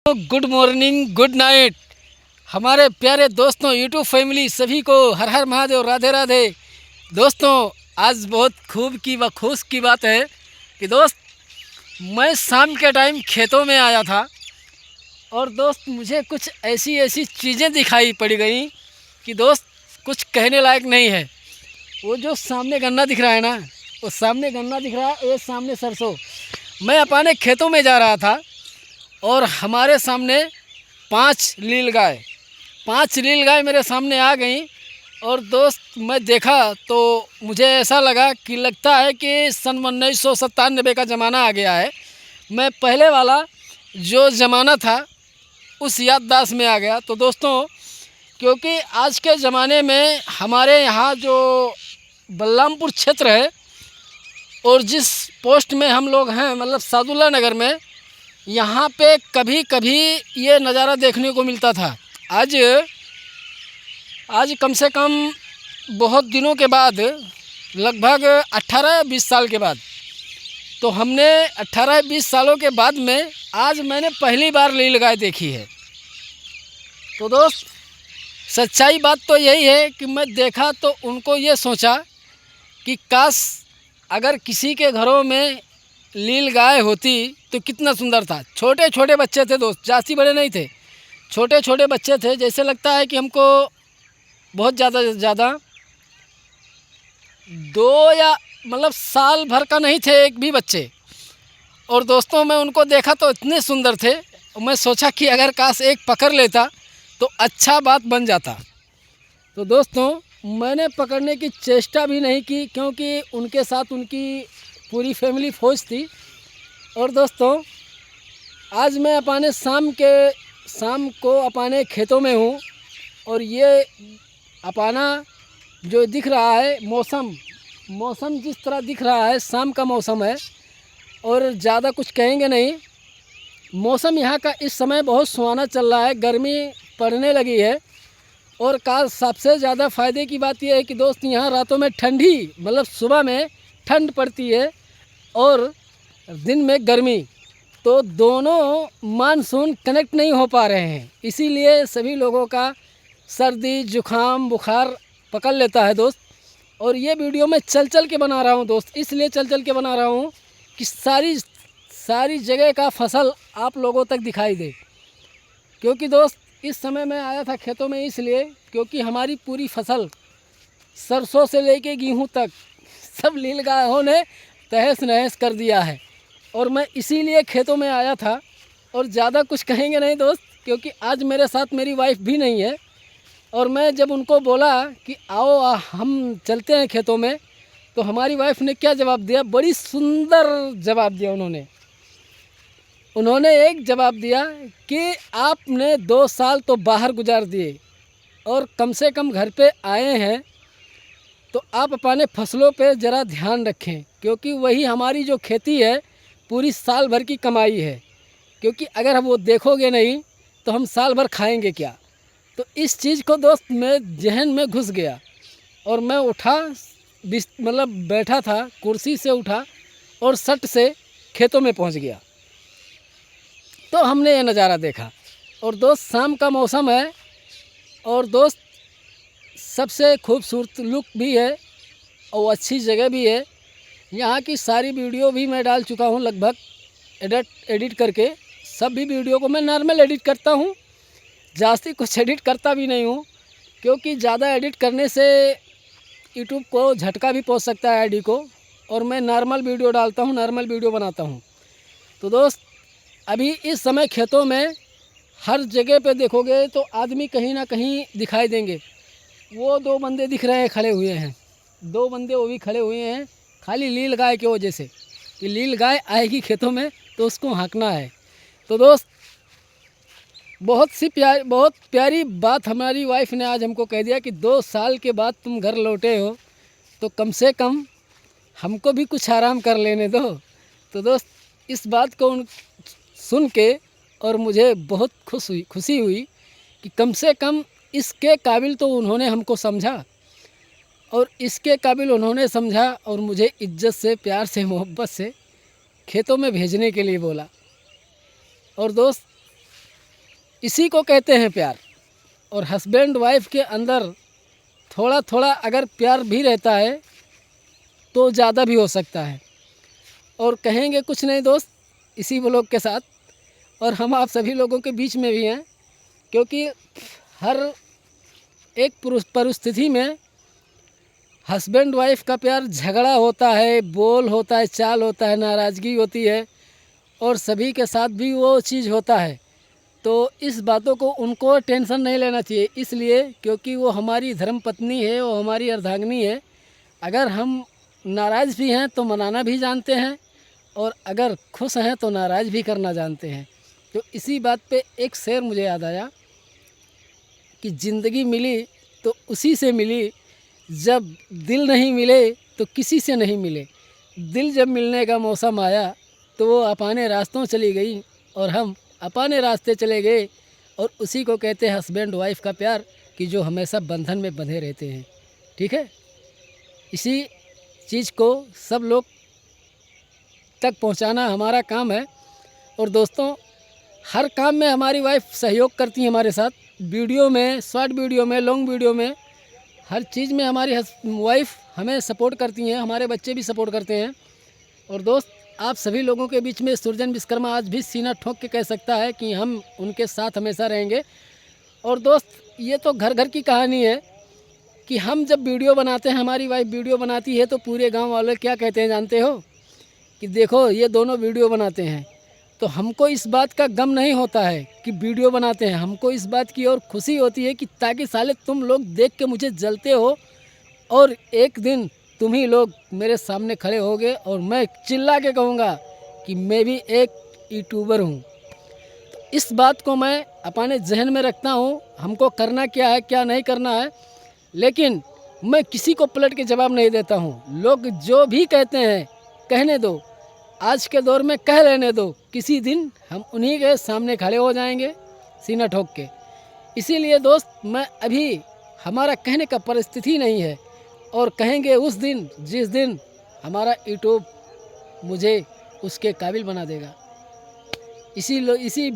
Good morning, good night हमारे प्यारे दोस्तों, यूट्यूब फैमिली सभी को हर हर महादेव, राधे राधे। दोस्तों, आज बहुत खूब की व खुश की बात है कि दोस्त मैं शाम के टाइम खेतों में आया था और दोस्त मुझे कुछ ऐसी ऐसी चीज़ें दिखाई पड़ गई कि दोस्त कुछ कहने लायक नहीं है। वो जो सामने गन्ना दिख रहा है ना, वो सामने गन्ना दिख रहा है, ये सामने सरसों। मैं अपने खेतों में जा रहा था और हमारे सामने पांच लील गाय मेरे सामने आ गई। और दोस्त मैं देखा तो मुझे ऐसा लगा कि लगता है कि सन 1997 का ज़माना आ गया है। मैं पहले वाला जो ज़माना था उस याददाश्त में आ गया। तो दोस्तों, क्योंकि आज के ज़माने में हमारे यहाँ जो बलरामपुर क्षेत्र है और जिस पोस्ट में हम लोग हैं, मतलब सादुल्ला नगर में, यहाँ पे कभी कभी ये नज़ारा देखने को मिलता था। आज कम से कम बहुत दिनों के बाद, लगभग 18-20 साल के बाद, तो हमने 18-20 सालों के बाद में आज मैंने पहली बार नील गाय देखी है। तो दोस्त, सच्चाई बात तो यही है कि मैं देखा तो उनको ये सोचा कि काश अगर किसी के घरों में नील गाय होती तो कितना सुंदर था। छोटे छोटे बच्चे थे दोस्त, जास्ती बड़े नहीं थे, छोटे छोटे बच्चे थे। जैसे लगता है कि हमको बहुत ज़्यादा 2 या मतलब साल भर का नहीं थे एक भी बच्चे। और दोस्तों, मैं उनको देखा तो इतने सुंदर थे, मैं सोचा कि अगर काश एक पकड़ लेता तो अच्छा बात बन जाता। तो दोस्तों, मैंने पकड़ने की चेष्टा भी नहीं की क्योंकि उनके साथ उनकी पूरी फैमिली फौज थी। और दोस्तों, आज मैं अपने शाम को अपने खेतों में हूँ और ये अपना जो दिख रहा है मौसम जिस तरह दिख रहा है, शाम का मौसम है और ज़्यादा कुछ कहेंगे नहीं। मौसम यहाँ का इस समय बहुत सुहाना चल रहा है, गर्मी पड़ने लगी है। और काल सबसे ज़्यादा फ़ायदे की बात यह है कि दोस्त, यहाँ रातों में ठंडी, मतलब सुबह में ठंड पड़ती है और दिन में गर्मी, तो दोनों मानसून कनेक्ट नहीं हो पा रहे हैं। इसीलिए सभी लोगों का सर्दी जुखाम बुखार पकड़ लेता है दोस्त। और ये वीडियो मैं चल के बना रहा हूँ दोस्त, इसलिए चल के बना रहा हूँ कि सारी जगह का फसल आप लोगों तक दिखाई दे। क्योंकि दोस्त, इस समय मैं आया था खेतों में इसलिए क्योंकि हमारी पूरी फसल सरसों से लेके गेहूँ तक सब नील गायों ने तहस नहस कर दिया है। और मैं इसीलिए खेतों में आया था। और ज़्यादा कुछ कहेंगे नहीं दोस्त, क्योंकि आज मेरे साथ मेरी वाइफ भी नहीं है। और मैं जब उनको बोला कि आओ हम चलते हैं खेतों में, तो हमारी वाइफ ने क्या जवाब दिया, बड़ी सुंदर जवाब दिया उन्होंने एक जवाब दिया कि आपने 2 साल तो बाहर गुजार दिए और कम से कम घर पे आए हैं, तो आप अपने फसलों पे ज़रा ध्यान रखें, क्योंकि वही हमारी जो खेती है पूरी साल भर की कमाई है। क्योंकि अगर हम वो देखोगे नहीं तो हम साल भर खाएंगे क्या। तो इस चीज़ को दोस्त मैं जहन में घुस गया और मैं उठा, मतलब बैठा था, कुर्सी से उठा और सट से खेतों में पहुंच गया। तो हमने ये नज़ारा देखा। और दोस्त, शाम का मौसम है और दोस्त सबसे खूबसूरत लुक भी है और अच्छी जगह भी है। यहाँ की सारी वीडियो भी मैं डाल चुका हूँ, लगभग एडिट करके। सब भी वीडियो को मैं नॉर्मल एडिट करता हूँ, जास्ती कुछ एडिट करता भी नहीं हूँ, क्योंकि ज़्यादा एडिट करने से यूट्यूब को झटका भी पहुँच सकता है आईडी को। और मैं नॉर्मल वीडियो डालता हूँ, नॉर्मल वीडियो बनाता हूँ। तो दोस्त, अभी इस समय खेतों में हर जगह पे देखोगे तो आदमी कहीं ना कहीं दिखाई देंगे। वो 2 बंदे दिख रहे हैं, खड़े हुए हैं 2 बंदे, वो भी खड़े हुए हैं खाली नील गाय की वजह से कि नील गाय आएगी खेतों में तो उसको हाँकना है। तो दोस्त, बहुत प्यारी बात हमारी वाइफ ने आज हमको कह दिया कि 2 साल के बाद तुम घर लौटे हो तो कम से कम हमको भी कुछ आराम कर लेने दो। तो दोस्त, इस बात को सुन के और मुझे बहुत खुशी हुई कि कम से कम इसके काबिल तो उन्होंने हमको समझा और इसके काबिल उन्होंने समझा और मुझे इज्जत से, प्यार से, मोहब्बत से खेतों में भेजने के लिए बोला। और दोस्त, इसी को कहते हैं प्यार। और हस्बैंड वाइफ के अंदर थोड़ा थोड़ा अगर प्यार भी रहता है तो ज़्यादा भी हो सकता है। और कहेंगे कुछ नहीं दोस्त, इसी व्लॉग के साथ, और हम आप सभी लोगों के बीच में भी हैं, क्योंकि हर एक परिस्थिति में हस्बैंड वाइफ का प्यार झगड़ा होता है, बोल होता है, चाल होता है, नाराज़गी होती है, और सभी के साथ भी वो चीज़ होता है। तो इस बातों को उनको टेंशन नहीं लेना चाहिए, इसलिए क्योंकि वो हमारी धर्म पत्नी है, वो हमारी अर्धांगिनी है। अगर हम नाराज़ भी हैं तो मनाना भी जानते हैं, और अगर खुश हैं तो नाराज़ भी करना जानते हैं। तो इसी बात पे एक शेर मुझे याद आया कि ज़िंदगी मिली तो उसी से मिली, जब दिल नहीं मिले तो किसी से नहीं मिले। दिल जब मिलने का मौसम आया तो वो अपने रास्तों चली गई और हम अपने रास्ते चले गए। और उसी को कहते हैं हस्बैंड वाइफ का प्यार, कि जो हमेशा बंधन में बंधे रहते हैं। ठीक है, इसी चीज़ को सब लोग तक पहुंचाना हमारा काम है। और दोस्तों, हर काम में हमारी वाइफ सहयोग करती है हमारे साथ, वीडियो में, शॉर्ट वीडियो में, लॉन्ग वीडियो में, हर चीज़ में हमारी वाइफ हमें सपोर्ट करती हैं, हमारे बच्चे भी सपोर्ट करते हैं। और दोस्त, आप सभी लोगों के बीच में सुरजन विश्वकर्मा आज भी सीना ठोक के कह सकता है कि हम उनके साथ हमेशा रहेंगे। और दोस्त, ये तो घर घर की कहानी है कि हम जब वीडियो बनाते हैं, हमारी वाइफ वीडियो बनाती है, तो पूरे गांव वाले क्या कहते हैं जानते हो? कि देखो ये दोनों वीडियो बनाते हैं। तो हमको इस बात का गम नहीं होता है कि वीडियो बनाते हैं, हमको इस बात की और खुशी होती है कि ताकि साले तुम लोग देख के मुझे जलते हो, और एक दिन तुम ही लोग मेरे सामने खड़े होगे और मैं चिल्ला के कहूँगा कि मैं भी एक यूट्यूबर हूँ। तो इस बात को मैं अपने जहन में रखता हूँ, हमको करना क्या है, क्या नहीं करना है। लेकिन मैं किसी को पलट के जवाब नहीं देता हूँ। लोग जो भी कहते हैं कहने दो, आज के दौर में कह लेने दो, किसी दिन हम उन्हीं के सामने खड़े हो जाएंगे सीना ठोक के। इसीलिए दोस्त, मैं अभी हमारा कहने का परिस्थिति नहीं है, और कहेंगे उस दिन जिस दिन हमारा यूट्यूब मुझे उसके काबिल बना देगा। इसी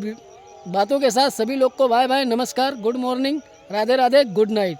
बातों के साथ सभी लोग को बाय बाय, नमस्कार, good morning, Radhe Radhe, good night.